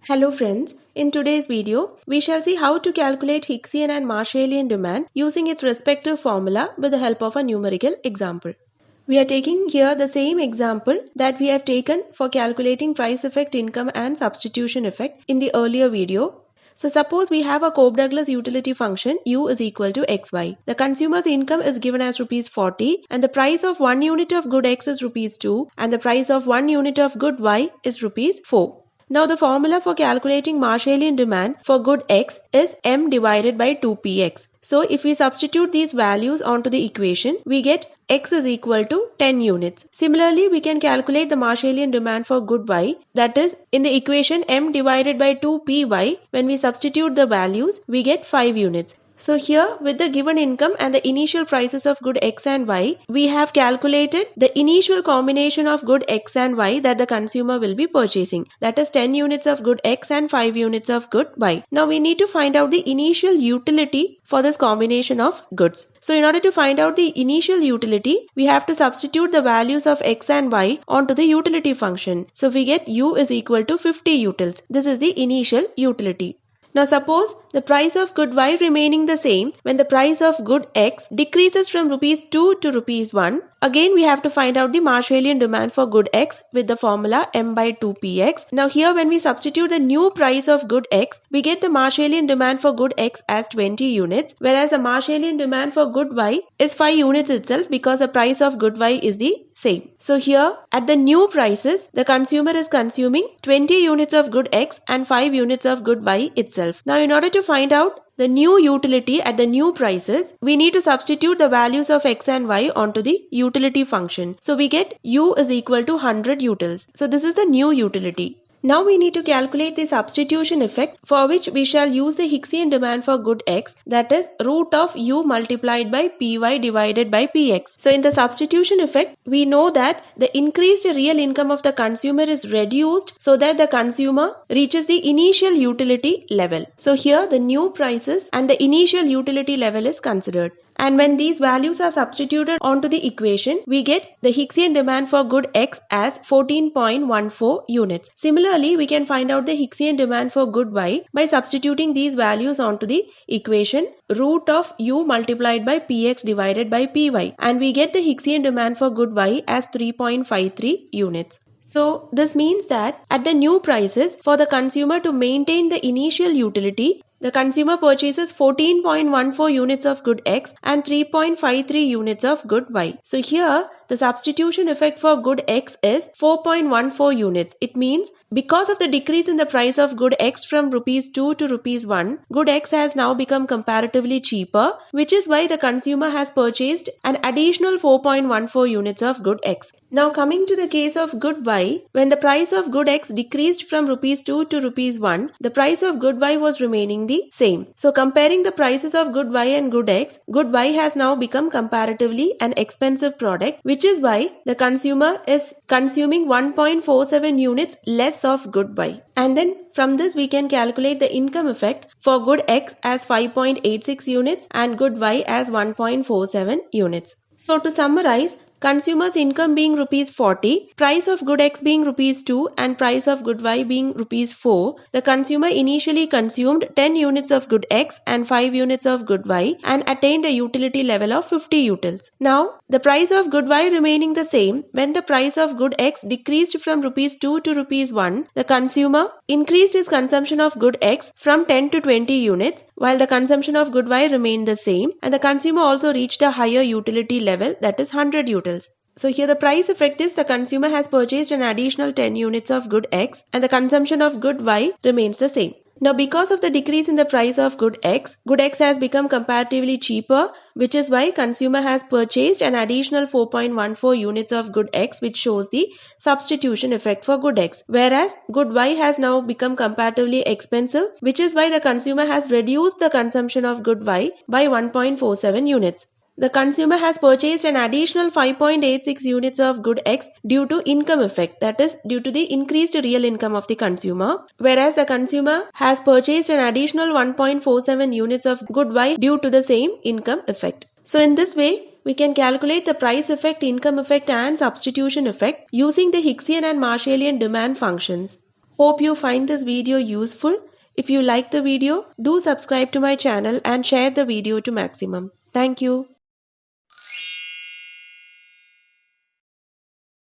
Hello friends, in today's video, we shall see how to calculate Hicksian and Marshallian demand using its respective formula with the help of a numerical example. We are taking here the same example that we have taken for calculating price effect income and substitution effect in the earlier video. So suppose we have a Cobb-Douglas utility function u is equal to xy. The consumer's income is given as rupees 40 and the price of 1 unit of good x is rupees 2 and the price of 1 unit of good y is rupees 4. Now the formula for calculating Marshallian demand for good x is m divided by 2px. So if we substitute these values onto the equation, we get x is equal to 10 units. Similarly, we can calculate the Marshallian demand for good y, that is in the equation m divided by 2py. When we substitute the values, we get 5 units. So here with the given income and the initial prices of good x and y, we have calculated the initial combination of good x and y that the consumer will be purchasing. That is 10 units of good x and 5 units of good y. Now we need to find out the initial utility for this combination of goods. So in order to find out the initial utility, we have to substitute the values of x and y onto the utility function. So we get u is equal to 50 utils. This is the initial utility. Now suppose the price of good y remaining the same when the price of good x decreases from rupees 2 to rupees 1. Again we have to find out the Marshallian demand for good x with the formula m by 2px. Now here when we substitute the new price of good x, we get the Marshallian demand for good x as 20 units, whereas the Marshallian demand for good y is 5 units itself because the price of good y is the same. So here at the new prices, the consumer is consuming 20 units of good x and 5 units of good y itself. Now in order to find out the new utility at the new prices, we need to substitute the values of x and y onto the utility function. So we get u is equal to 100 utils. So this is the new utility. Now we need to calculate the substitution effect, for which we shall use the Hicksian demand for good x, that is root of u multiplied by py divided by px. So in the substitution effect, we know that the increased real income of the consumer is reduced so that the consumer reaches the initial utility level. So here the new prices and the initial utility level is considered. And when these values are substituted onto the equation, we get the Hicksian demand for good x as 14.14 units. Similarly, we can find out the Hicksian demand for good y by substituting these values onto the equation root of u multiplied by px divided by py. And we get the Hicksian demand for good y as 3.53 units. So this means that at the new prices, for the consumer to maintain the initial utility, the consumer purchases 14.14 units of good x and 3.53 units of good y. So here the substitution effect for good x is 4.14 units. It means because of the decrease in the price of good x from rupees 2 to rupees 1, good x has now become comparatively cheaper, which is why the consumer has purchased an additional 4.14 units of good x. Now coming to the case of good y, when the price of good x decreased from rupees 2 to rupees 1, the price of good y was remaining the same. So comparing the prices of good y and good x, good y has now become comparatively an expensive product, which is why the consumer is consuming 1.47 units less of good y. And then from this we can calculate the income effect for good x as 5.86 units and good y as 1.47 units. So to summarize, consumer's income being rupees 40, price of good x being rupees 2 and price of good y being rupees 4, the consumer initially consumed 10 units of good x and 5 units of good y and attained a utility level of 50 utils. Now, the price of good y remaining the same, when the price of good x decreased from rupees 2 to rupees 1, the consumer increased his consumption of good x from 10 to 20 units, while the consumption of good y remained the same, and the consumer also reached a higher utility level, that is 100 utils. So here the price effect is the consumer has purchased an additional 10 units of good x and the consumption of good y remains the same. Now because of the decrease in the price of good x has become comparatively cheaper, which is why consumer has purchased an additional 4.14 units of good x, which shows the substitution effect for good x. Whereas good y has now become comparatively expensive, which is why the consumer has reduced the consumption of good y by 1.47 units. The consumer has purchased an additional 5.86 units of good x due to income effect, that is due to the increased real income of the consumer, whereas the consumer has purchased an additional 1.47 units of good y due to the same income effect. So in this way, we can calculate the price effect, income effect and substitution effect using the Hicksian and Marshallian demand functions. Hope you find this video useful. If you like the video, do subscribe to my channel and share the video to maximum. Thank you.